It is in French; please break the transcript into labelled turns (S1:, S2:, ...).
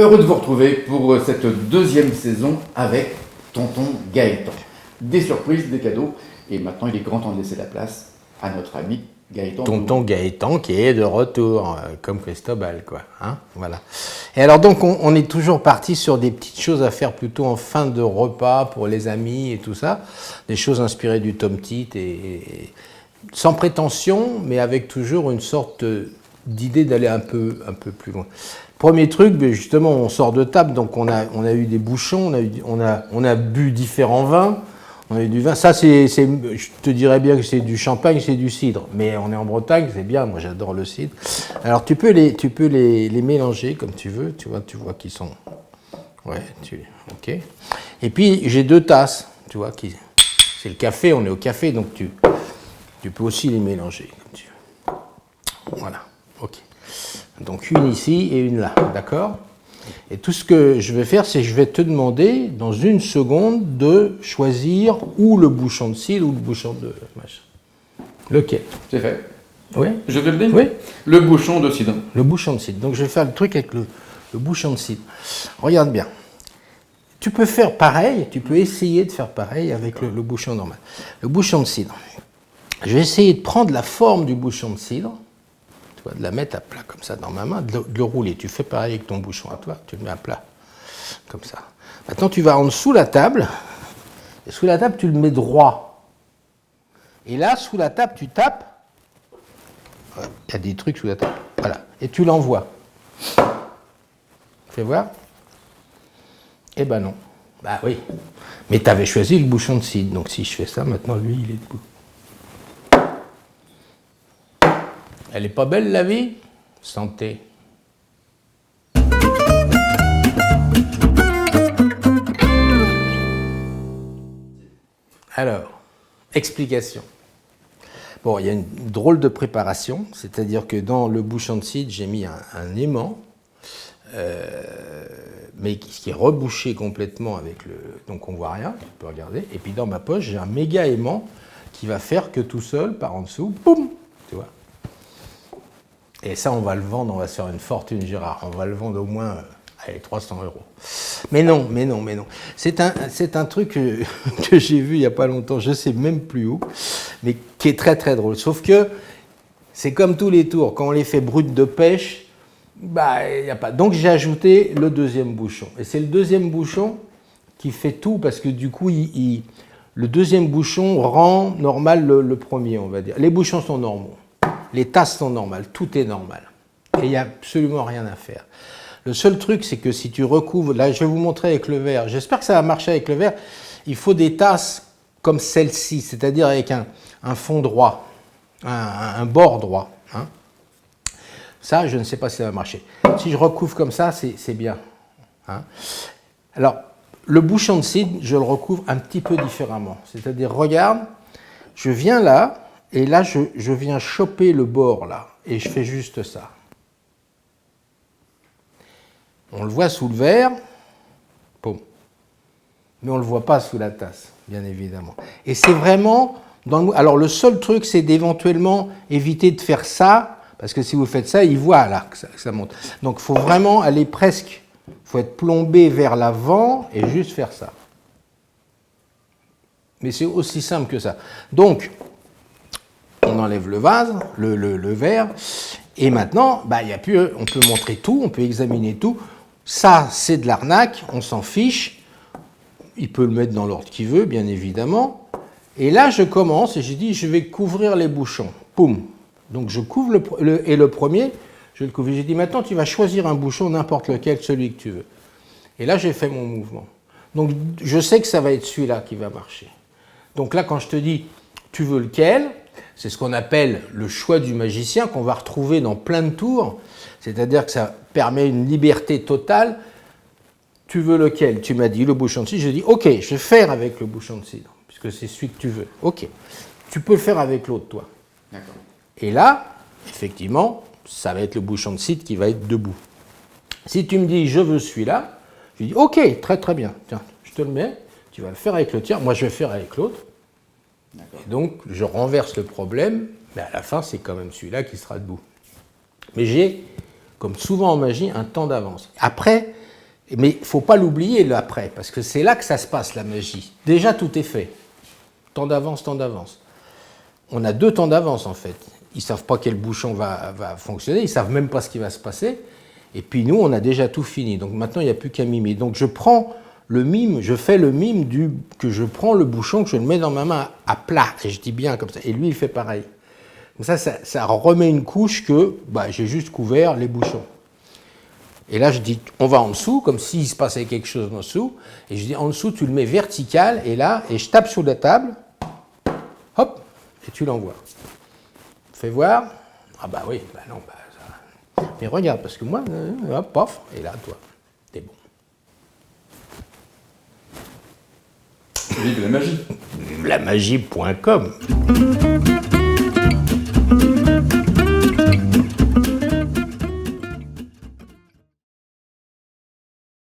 S1: Heureux de vous retrouver pour cette deuxième saison avec Tonton Gaëtan. Des surprises, des cadeaux, et maintenant il est grand temps de laisser la place à notre ami Gaëtan.
S2: Tonton Gaëtan qui est de retour, comme Cristobal, quoi. Hein, voilà. Et alors donc on est toujours parti sur des petites choses à faire plutôt en fin de repas pour les amis et tout ça, des choses inspirées du Tom Tite et sans prétention, mais avec toujours une sorte d'idée d'aller un peu plus loin. Premier truc, justement, on sort de table, donc on a eu des bouchons, on a bu différents vins. On a eu du vin. Ça, je te dirais bien que c'est du champagne, c'est du cidre. Mais on est en Bretagne, c'est bien. Moi, j'adore le cidre. Alors, tu peux les mélanger comme tu veux. Tu vois qu'ils sont. Ouais, ok. Et puis, j'ai 2 tasses. Tu vois, c'est le café. On est au café, donc tu peux aussi les mélanger comme tu veux. Voilà. Ok. Donc, une ici et une là. D'accord ? Et tout ce que je vais faire, c'est que je vais te demander, dans une seconde, de choisir ou le bouchon de cidre ou le bouchon de machin. Lequel ?
S1: C'est fait.
S2: Oui.
S1: Je te le dis ?
S2: Oui.
S1: Le bouchon de cidre.
S2: Le bouchon de cidre. Donc je vais faire le truc avec le bouchon de cidre. Regarde bien. Tu peux faire pareil, tu peux essayer de faire pareil avec le bouchon normal. Le bouchon de cidre. Je vais essayer de prendre la forme du bouchon de cidre. Tu vois, de la mettre à plat comme ça dans ma main, de le rouler. Tu fais pareil avec ton bouchon à toi, tu le mets à plat, comme ça. Maintenant, tu vas en dessous la table, et sous la table, tu le mets droit. Et là, sous la table, tu tapes. Il y a des trucs sous la table. Voilà. Et tu l'envoies. Fais voir. Eh ben non. Bah oui. Mais tu avais choisi le bouchon de cidre. Donc si je fais ça, maintenant, lui, il est debout. Elle est pas belle, la vie ? Santé. Alors, explication. Bon, il y a une drôle de préparation, c'est-à-dire que dans le bouchon de cidre, j'ai mis un aimant, mais qui est rebouché complètement avec le... Donc on voit rien, tu peux regarder. Et puis dans ma poche, j'ai un méga aimant qui va faire que tout seul, par en dessous, boum, tu vois. Et ça, on va le vendre, on va se faire une fortune, Gérard. On va le vendre au moins 300 €. Mais non. C'est un truc que j'ai vu il n'y a pas longtemps, je ne sais même plus où, mais qui est très très drôle. Sauf que c'est comme tous les tours, quand on les fait brutes de pêche, bah, il n'y a pas. Donc j'ai ajouté le deuxième bouchon. Et c'est le deuxième bouchon qui fait tout, parce que du coup, le deuxième bouchon rend normal le premier, on va dire. Les bouchons sont normaux. Les tasses sont normales, tout est normal. Et il n'y a absolument rien à faire. Le seul truc, c'est que si tu recouvres... Là, je vais vous montrer avec le verre. J'espère que ça va marcher avec le verre. Il faut des tasses comme celle-ci, c'est-à-dire avec un fond droit, un bord droit. Hein. Ça, je ne sais pas si ça va marcher. Si je recouvre comme ça, c'est bien. Hein. Alors, le bouchon de cidre, je le recouvre un petit peu différemment. C'est-à-dire, regarde, je viens là... Et là, je viens choper le bord, là, et je fais juste ça. On le voit sous le verre, boum. Mais on ne le voit pas sous la tasse, bien évidemment. Et c'est vraiment... Alors, le seul truc, c'est d'éventuellement éviter de faire ça, parce que si vous faites ça, il voit là que ça monte. Donc, il faut vraiment aller presque... Il faut être plombé vers l'avant et juste faire ça. Mais c'est aussi simple que ça. Donc... On enlève le vase, le verre, et maintenant, bah, y a plus, on peut montrer tout, on peut examiner tout. Ça, c'est de l'arnaque, on s'en fiche. Il peut le mettre dans l'ordre qu'il veut, bien évidemment. Et là, je commence et j'ai dit, je vais couvrir les bouchons. Poum. Donc, je couvre le premier, je le couvre. J'ai dit, maintenant, tu vas choisir un bouchon, n'importe lequel, celui que tu veux. Et là, j'ai fait mon mouvement. Donc, je sais que ça va être celui-là qui va marcher. Donc là, quand je te dis, tu veux lequel ? C'est ce qu'on appelle le choix du magicien, qu'on va retrouver dans plein de tours. C'est-à-dire que ça permet une liberté totale. Tu veux lequel ? Tu m'as dit le bouchon de cidre. Je dis, ok, je vais faire avec le bouchon de cidre, puisque c'est celui que tu veux. Ok. Tu peux le faire avec l'autre, toi.
S1: D'accord.
S2: Et là, effectivement, ça va être le bouchon de cidre qui va être debout. Si tu me dis, je veux celui-là, je dis, ok, très très bien. Tiens, je te le mets. Tu vas le faire avec le tien. Moi, je vais faire avec l'autre. Et donc, je renverse le problème, mais à la fin, c'est quand même celui-là qui sera debout. Mais j'ai, comme souvent en magie, un temps d'avance. Après, Mais il ne faut pas l'oublier l'après, parce que c'est là que ça se passe, la magie. Déjà, tout est fait. Temps d'avance, temps d'avance. On a 2 temps d'avance, en fait. Ils ne savent pas quel bouchon va fonctionner, ils ne savent même pas ce qui va se passer. Et puis nous, on a déjà tout fini. Donc maintenant, il n'y a plus qu'à mimer. Donc je prends le mime, je fais le mime que je prends le bouchon, que je le mets dans ma main à plat. Et je dis bien comme ça. Et lui, il fait pareil. Donc ça remet une couche que j'ai juste couvert les bouchons. Et là, je dis, on va en dessous, comme s'il se passait quelque chose en dessous. Et je dis, en dessous, tu le mets vertical. Et là, et je tape sur la table. Hop, et tu l'envoies. Fais voir. Ah bah oui, bah non, ça... Mais regarde, parce que moi, hop, pof, et là, toi, t'es bon.
S1: Vive la magie.
S2: Lamagie.com